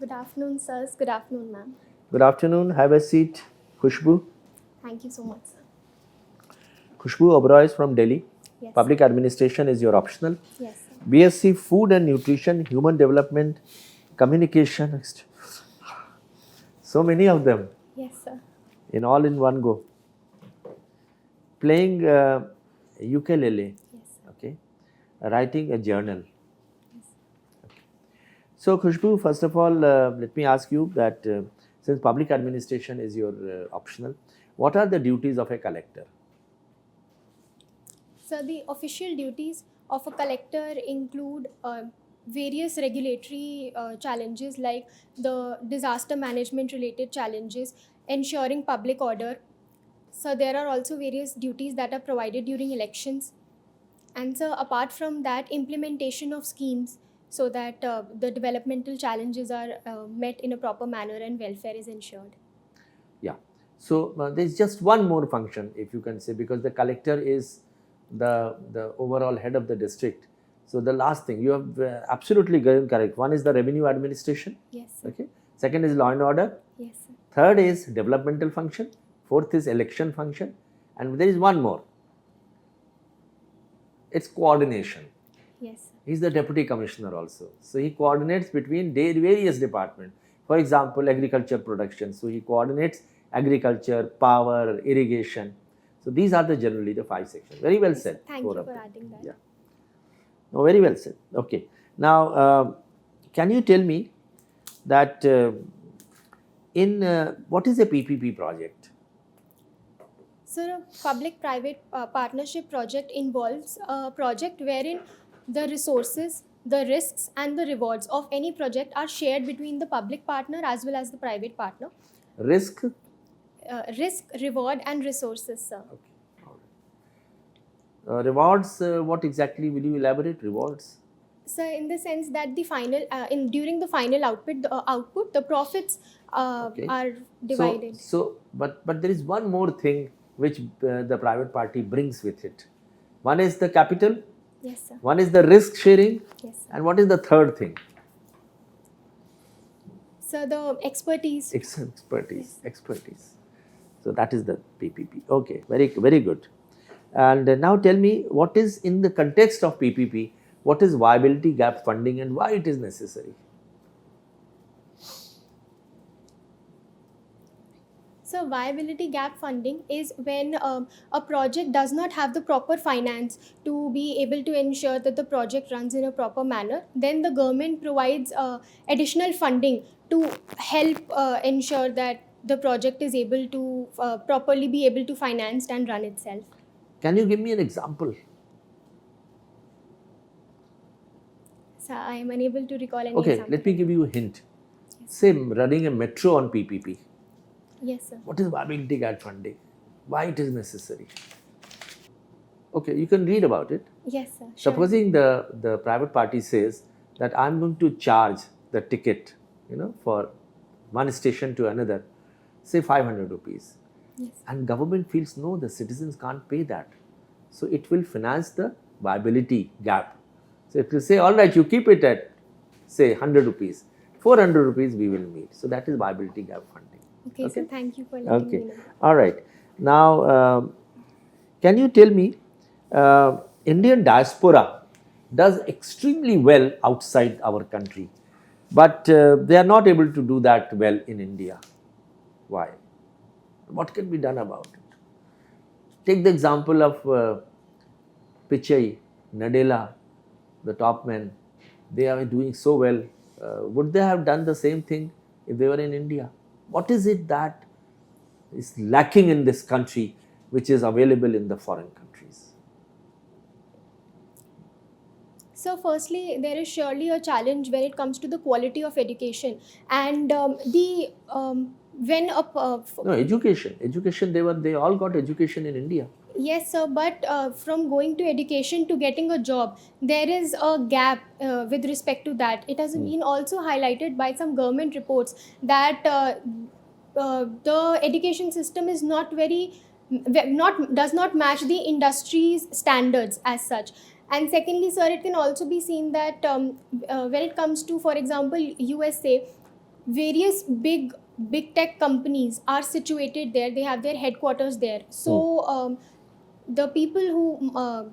Good afternoon, sirs. Good afternoon, ma'am. Good afternoon. Have a seat. KHUSBOO. Thank you so much, sir. KHUSBOO Oberoi is from Delhi. Yes. Public administration is your optional. Yes, sir. BSc Food and Nutrition, Human Development, Communication. So many of them. Yes, sir. In all in one go. Playing ukulele. Yes, sir. Okay. Writing a journal. Okay. So KHUSBOO, first of all, let me ask you that since public administration is your optional, what are the duties of a collector? So the official duties of a collector include various regulatory challenges like the disaster management related challenges, ensuring public order. So there are also various duties that are provided during elections. And so apart from that, implementation of schemes so that the developmental challenges are met in a proper manner and welfare is ensured. Yeah. So there's just one more function, if you can say, because the collector is the overall head of the district. So the last thing, you have absolutely correct. One is the revenue administration. Yes, sir. Okay. Second is law and order. Yes, sir. Third is developmental function. Fourth is election function. And there is one more. It's coordination. Yes, sir. He's the deputy commissioner also. So he coordinates between various departments. For example, agriculture production. So he coordinates agriculture, power, irrigation. So these are generally the 5 sections. Very well said. Thank you for adding that. Yeah. No, very well said. Okay. Now, can you tell me that what is a PPP project? So, a public-private partnership project involves a project wherein the resources, the risks and the rewards of any project are shared between the public partner as well as the private partner. Risk? Risk, reward and resources, sir. Okay. All right. Rewards, what exactly will you elaborate? Rewards? So, in the sense that the final, during the final output, the profits Okay. are divided. But there is one more thing which the private party brings with it. One is the capital. Yes, sir. One is the risk sharing. Yes, sir. And what is the third thing? So, the expertise. Expertise. Yes. Expertise. So that is the PPP. Okay, very, very good. And now tell me, what is in the context of PPP, what is viability gap funding and why it is necessary? So, viability gap funding is when a project does not have the proper finance to be able to ensure that the project runs in a proper manner. Then the government provides additional funding to help ensure that the project is able to properly be able to finance and run itself. Can you give me an example? So, I am unable to recall any Okay, example. let me give you a hint. Say running a metro on PPP. Yes, sir. What is viability gap funding? Why it is necessary? Okay, you can read about it. Yes, sir. Sure. Supposing the private party says that I'm going to charge the ticket, for one station to another, say 500 rupees. Yes. And government feels no, the citizens can't pay that. So it will finance the viability gap. So it will say, all right, you keep it at, say, 100 rupees. 400 rupees we will meet. So that is viability gap funding. Okay, so thank you for letting me know. All right. Now, can you tell me, Indian diaspora does extremely well outside our country, but they are not able to do that well in India. Why? What can be done about it? Take the example of Pichai, Nadella, the top men. They are doing so well. Would they have done the same thing if they were in India? What is it that is lacking in this country which is available in the foreign countries? So, firstly, there is surely a challenge when it comes to the quality of education and Education. They all got education in India. Yes, sir, but from going to education to getting a job, there is a gap with respect to that. It has been also highlighted by some government reports that the education system is does not match the industry's standards as such. And secondly, sir, it can also be seen that when it comes to, for example, USA, various big tech companies are situated there. They have their headquarters there. So the people who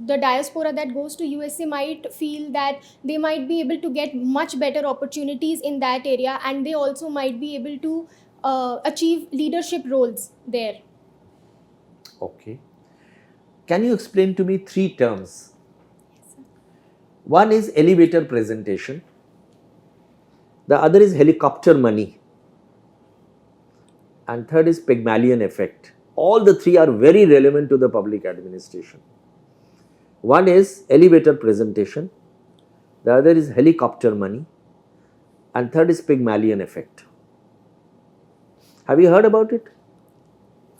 the diaspora that goes to USA might feel that they might be able to get much better opportunities in that area, and they also might be able to achieve leadership roles there. Okay. Can you explain to me 3 terms? One is elevator presentation. The other is helicopter money. And third is Pygmalion effect. All the 3 are very relevant to the public administration. One is elevator presentation. The other is helicopter money. And third is Pygmalion effect. Have you heard about it?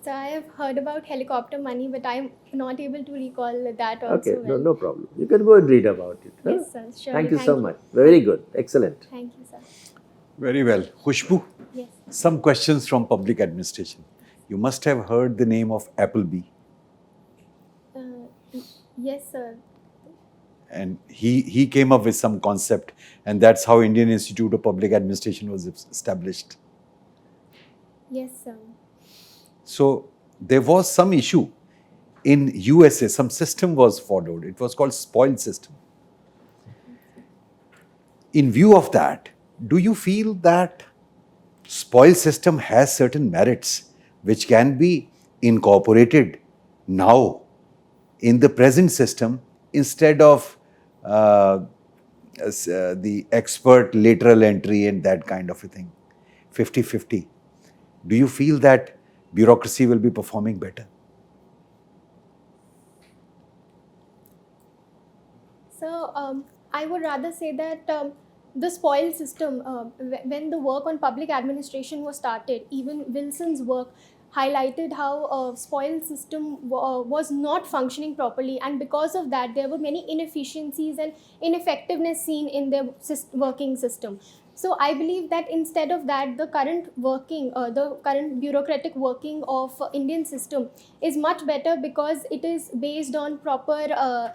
So I have heard about helicopter money, but I'm not able to recall that also. Okay, well. no problem. You can go and read about it. Yes, sir. Surely. Thank you so much. Very good. Excellent. Thank you, sir. Very well. KHUSBOO, Yes. some questions from public administration. You must have heard the name of Appleby. Yes, sir. And he came up with some concept, and that's how Indian Institute of Public Administration was established. Yes, sir. So there was some issue in USA, some system was followed. It was called spoil system. In view of that, do you feel that spoil system has certain merits which can be incorporated now in the present system instead of the expert lateral entry and that kind of a thing, 50-50? Do you feel that bureaucracy will be performing better? So I would rather say that the spoil system, when the work on public administration was started, even Wilson's work highlighted how spoil system was not functioning properly, and because of that there were many inefficiencies and ineffectiveness seen in their working system. So I believe that instead of that, the current bureaucratic working of Indian system is much better, because it is based on proper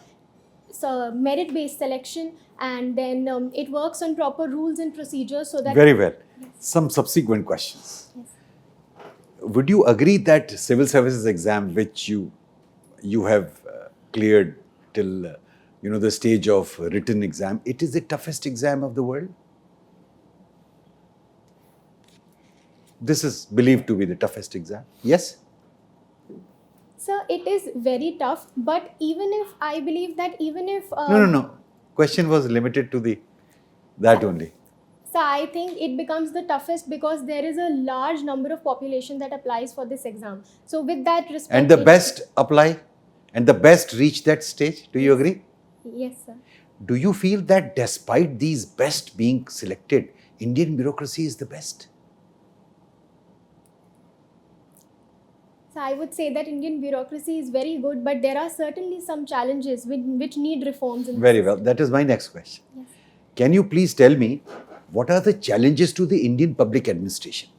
merit-based selection, and then it works on proper rules and procedures so that... Very well. Yes. Some subsequent questions. Yes. Would you agree that civil services exam, which you have cleared till the stage of written exam, it is the toughest exam of the world? This is believed to be the toughest exam. Yes? So it is very tough, but I believe that even if... No. Question was limited to that only. So I think it becomes the toughest because there is a large number of population that applies for this exam. So with that respect... And the best apply and the best reach that stage. Do you agree? Yes, sir. Do you feel that despite these best being selected, Indian bureaucracy is the best? So I would say that Indian bureaucracy is very good, but there are certainly some challenges which need reforms. Very well. That is my next question. Yes. Can you please tell me what are the challenges to the Indian public administration?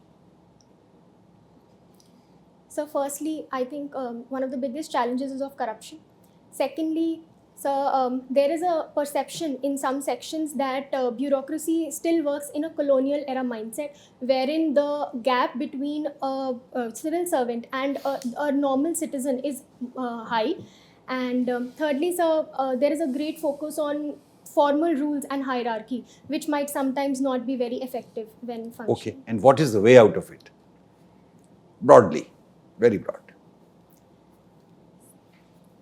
So firstly, I think one of the biggest challenges is of corruption. Secondly, there is a perception in some sections that bureaucracy still works in a colonial era mindset, wherein the gap between a civil servant and a normal citizen is high. And thirdly, there is a great focus on formal rules and hierarchy, which might sometimes not be very effective when functioning. Okay, and what is the way out of it? Broadly, very broad.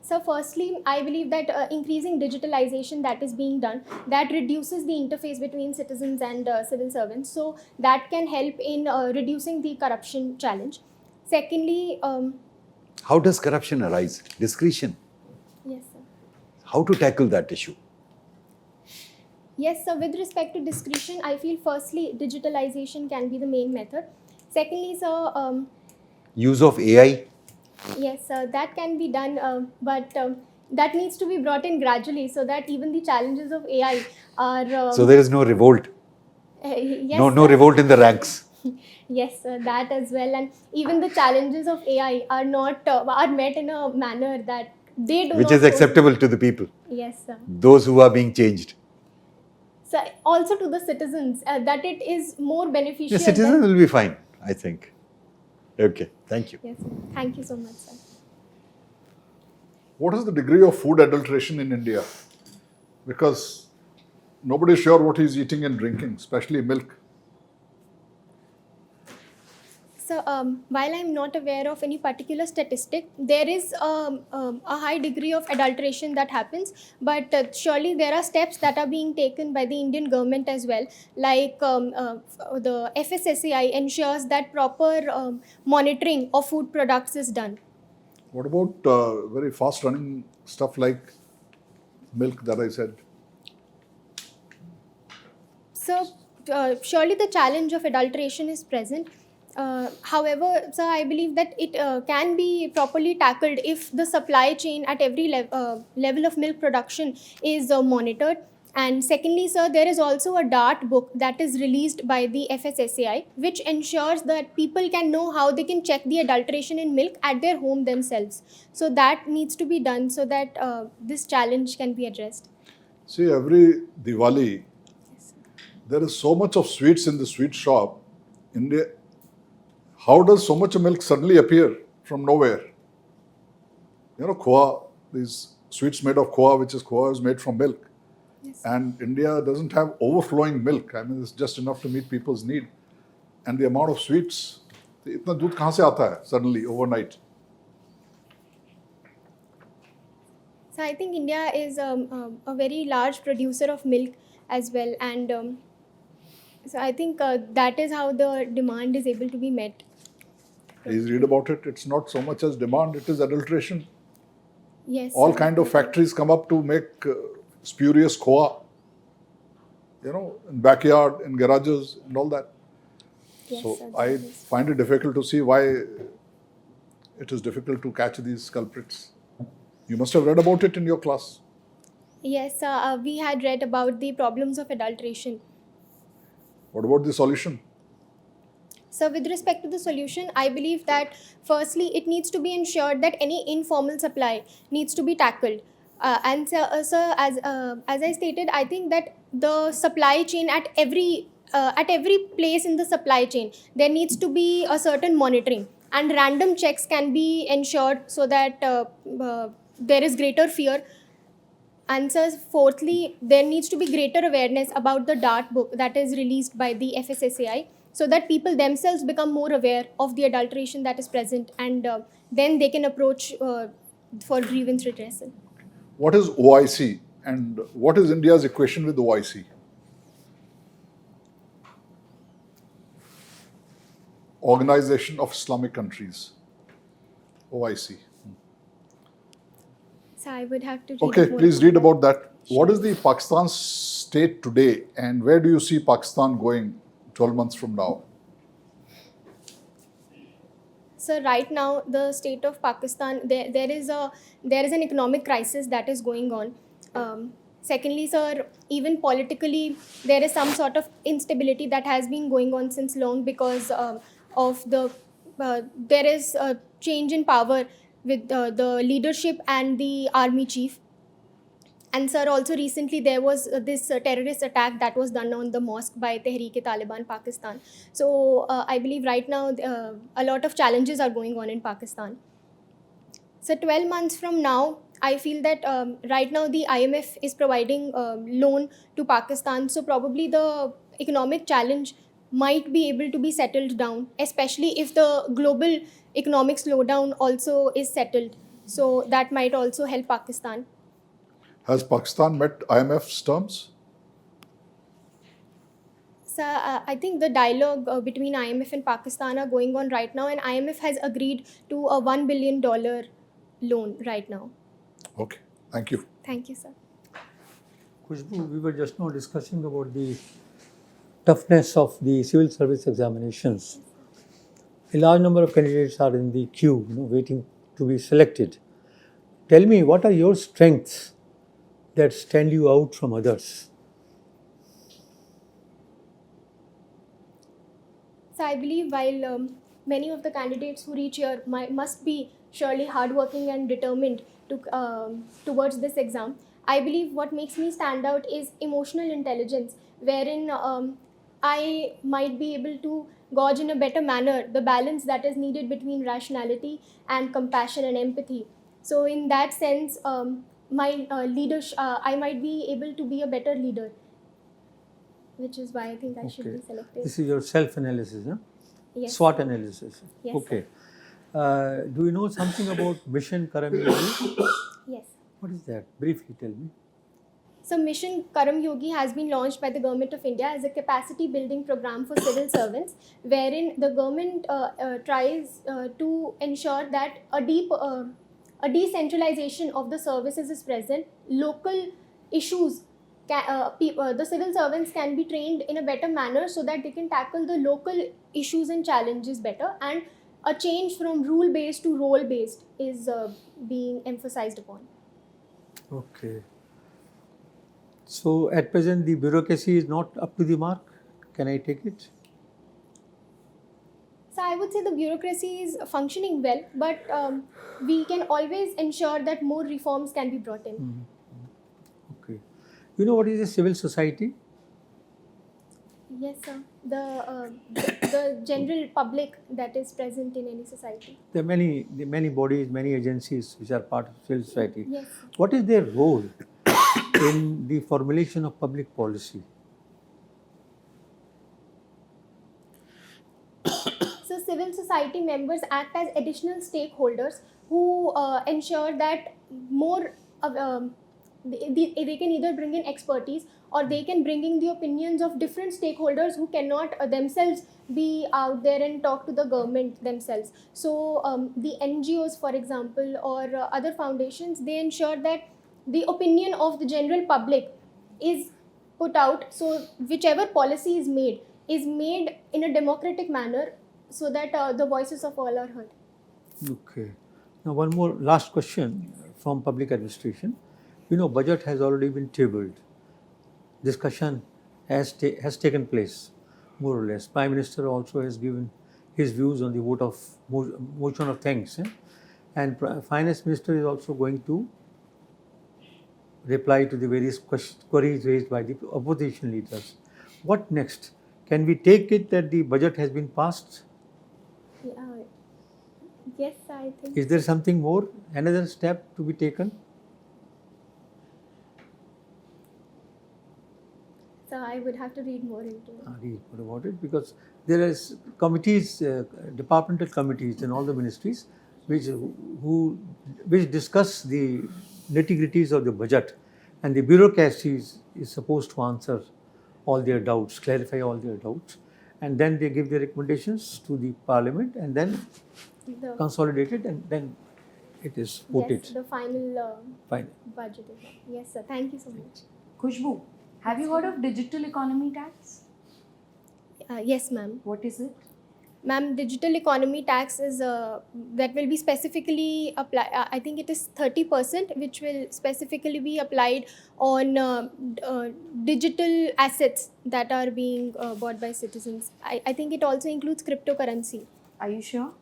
So firstly, I believe that increasing digitalization that is being done, that reduces the interface between citizens and civil servants. So that can help in reducing the corruption challenge. Secondly... how does corruption arise? Discretion. Yes, sir. How to tackle that issue? Yes, sir. With respect to discretion, I feel firstly, digitalization can be the main method. Secondly, sir... use of AI? Yes, that can be done, but that needs to be brought in gradually so that even the challenges of AI are... so there is no revolt? Yes, no revolt in the ranks? Yes, that as well. And even the challenges of AI are not are met in a manner that they do Which not... is acceptable to the people? Yes, sir. Those who are being changed? So also to the citizens that it is more beneficial. The citizens will be fine, I think. Okay, thank you. Yes, sir. Thank you so much, sir. What is the degree of food adulteration in India? Because nobody is sure what he's eating and drinking, especially milk. So, while I'm not aware of any particular statistic, there is a high degree of adulteration that happens, but surely there are steps that are being taken by the Indian government as well, like the FSSAI ensures that proper monitoring of food products is done. What about very fast running stuff like milk that I said? So, surely the challenge of adulteration is present. However, sir, I believe that it can be properly tackled if the supply chain at every level of milk production is monitored. And secondly, sir, there is also a DART book that is released by the FSSAI, which ensures that people can know how they can check the adulteration in milk at their home themselves. So that needs to be done so that this challenge can be addressed. See, every Diwali, there is so much of sweets in the sweet shop. India, how does so much milk suddenly appear from nowhere? You know, khoa, these sweets made of khoa, which is khoa is made from milk. Yes. And India doesn't have overflowing milk. I mean, it's just enough to meet people's need. And the amount of sweets, इतना दूध कहाँ से आता है suddenly overnight? So I think India is a very large producer of milk as well, and so I think that is how the demand is able to be met. Please read about it. It's not so much as demand, it is adulteration. Yes. All sir. kind of factories come up to make spurious khoa, you know, in backyard, in garages and all that. Yes, So sir, I that is- find it difficult to see why it is difficult to catch these culprits. You must have read about it in your class. Yes, we had read about the problems of adulteration. What about the solution? So, with respect to the solution, I believe that firstly, it needs to be ensured that any informal supply needs to be tackled. And sir, as I stated, I think that the supply chain at every place in the supply chain, there needs to be a certain monitoring, and random checks can be ensured so that there is greater fear. And so, fourthly, there needs to be greater awareness about the DART book that is released by the FSSAI so that people themselves become more aware of the adulteration that is present, and then they can approach for grievance redressal. What is OIC and what is India's equation with OIC? Organization of Islamic Countries. OIC. So, I would have to read Okay, more please read that. about that. What is the Pakistan state today and where do you see Pakistan going 12 months from now? So right now, the state of Pakistan, there is an economic crisis that is going on. Secondly, sir, even politically, there is some sort of instability that has been going on since long because of there is a change in power with the leadership and the army chief. And sir, also recently there was this terrorist attack that was done on the mosque by Tehreek-e-Taliban Pakistan. So I believe right now a lot of challenges are going on in Pakistan. So 12 months from now, I feel that right now the IMF is providing loan to Pakistan. So probably the economic challenge might be able to be settled down, especially if the global economic slowdown also is settled. So that might also help Pakistan. Has Pakistan met IMF's terms? So I think the dialogue between IMF and Pakistan are going on right now, and IMF has agreed to a $1 billion loan right now. Okay, thank you. Thank you, sir. KHUSBOO, we were just now discussing about the toughness of the civil service examinations. A large number of candidates are in the queue, waiting to be selected. Tell me, what are your strengths that stand you out from others? So I believe while many of the candidates who reach here must be surely hardworking and determined towards this exam, I believe what makes me stand out is emotional intelligence, wherein I might be able to gauge in a better manner the balance that is needed between rationality and compassion and empathy. So, in that sense, my leadership, I might be able to be a better leader, which is why I think I should Okay. be selected. This is your self-analysis, huh? Yes. SWOT analysis. Yes, Okay. Do you know something about Mission Karam Yogi? Yes. What is that? Briefly tell me. So, Mission Karam Yogi has been launched by the Government of India as a capacity building program for civil servants, wherein the government tries to ensure that a decentralization of the services is present. Local issues, the civil servants can be trained in a better manner so that they can tackle the local issues and challenges better, and a change from rule based to role based is being emphasized upon. Okay. So at present the bureaucracy is not up to the mark. Can I take it? So I would say the bureaucracy is functioning well, but we can always ensure that more reforms can be brought in. Okay. You know what is a civil society? Yes, sir. The general public that is present in any society. There are many bodies, many agencies which are part of civil society. Yes, sir. What is their role in the formulation of public policy? So civil society members act as additional stakeholders who ensure that more they can either bring in expertise or they can bring in the opinions of different stakeholders who cannot themselves be out there and talk to the government themselves. So the NGOs, for example, or other foundations, they ensure that the opinion of the general public is put out. So whichever policy is made in a democratic manner, so that the voices of all are heard. Okay. Now one more last question from public administration. You know, budget has already been tabled. Discussion has taken place, more or less. Prime Minister also has given his views on the vote of motion of thanks, and Finance Minister is also going to reply to the various queries raised by the opposition leaders. What next? Can we take it that the budget has been passed? Yes, I think. Is there something more, another step to be taken? So I would have to read more into it. Read more about it, because there is committees, departmental committees in all the ministries which discuss the nitty-gritties of the budget, and the bureaucracy is supposed to answer all their doubts, clarify all their doubts, and then they give their recommendations to the parliament, and then consolidated, and then it is voted. Yes, the final Fine. budget is. Yes, sir. Thank you so much. KHUSBOO, have you heard of digital economy tax? Yes, ma'am. What is it? Ma'am, digital economy tax is that will be specifically applied. I think it is 30%, which will specifically be applied on digital assets that are being bought by citizens. I think it also includes cryptocurrency. Are you sure?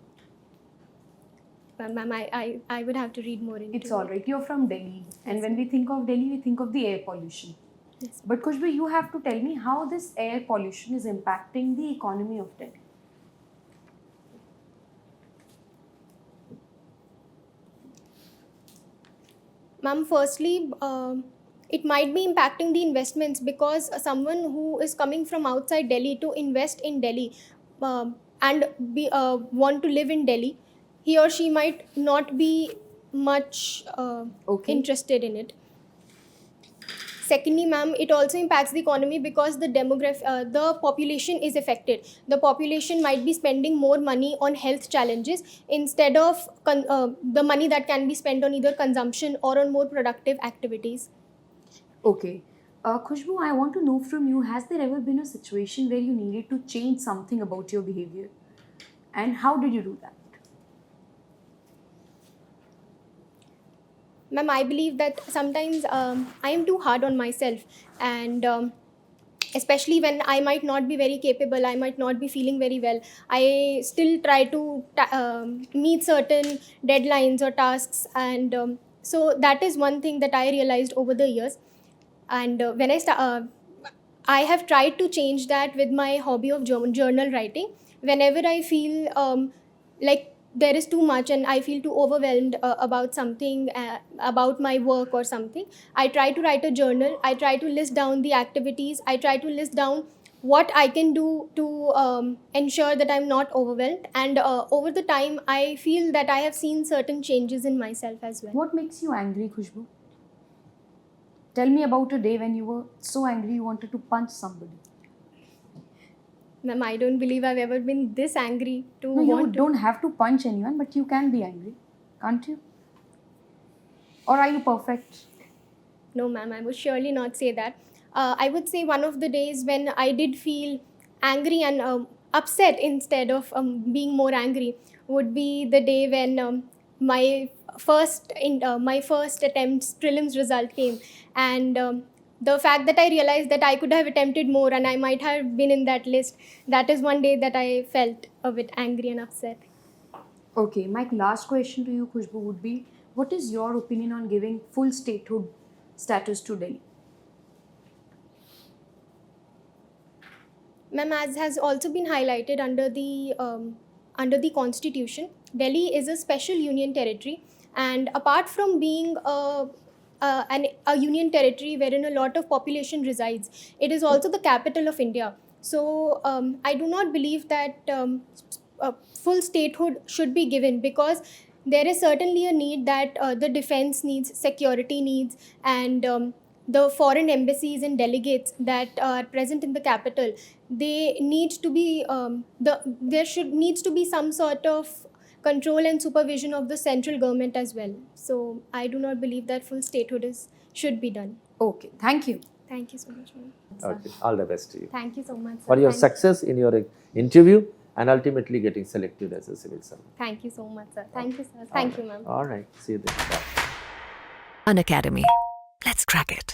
Ma'am, I would have to read more into it. It's all right. You're from Delhi, and when we think of Delhi, we think of the air pollution. Yes. But KHUSBOO, you have to tell me how this air pollution is impacting the economy of Delhi. Ma'am, firstly, it might be impacting the investments, because someone who is coming from outside Delhi to invest in Delhi and want to live in Delhi, he or she might not be much interested in it. Secondly, ma'am, it also impacts the economy because the population is affected. The population might be spending more money on health challenges instead of the money that can be spent on either consumption or on more productive activities. Okay. KHUSBOO, I want to know from you, has there ever been a situation where you needed to change something about your behavior? And how did you do that? Ma'am, I believe that sometimes I am too hard on myself, and especially when I might not be very capable, I might not be feeling very well, I still try to meet certain deadlines or tasks, and So that is one thing that I realized over the years. And when I have tried to change that with my hobby of journal writing. Whenever I feel like there is too much and I feel too overwhelmed about something, about my work or something, I try to write a journal. I try to list down the activities. I try to list down what I can do to ensure that I'm not overwhelmed. And over the time, I feel that I have seen certain changes in myself as well. What makes you angry, Khushboo? Tell me about a day when you were so angry you wanted to punch somebody. Ma'am, I don't believe I've ever been this angry to No, you want to. don't have to punch anyone, but you can be angry, can't you? Or are you perfect? No, ma'am, I would surely not say that. I would say one of the days when I did feel angry and upset instead of being more angry would be the day when my first attempt's prelims result came, and the fact that I realized that I could have attempted more and I might have been in that list. That is one day that I felt a bit angry and upset. Okay, my last question to you, Khushboo, would be what is your opinion on giving full statehood status to Delhi? Ma'am, as has also been highlighted under the Constitution, Delhi is a special union territory, and apart from being a union territory wherein a lot of population resides, it is also the capital of India. So I do not believe that full statehood should be given, because there is certainly a need that the defense needs, security needs, and the foreign embassies and delegates that are present in the capital, they need to be needs to be some sort of control and supervision of the central government as well. So I do not believe that full statehood should be done. Okay, thank you. Thank you so much, ma'am. Okay, all the best to you. Thank you so much, sir. For your Thank- success in your interview and ultimately getting selected as a civil servant. Thank you so much, sir. Thank you, sir. Thank you, ma'am. All right, see you then. Bye. Unacademy. Let's crack it.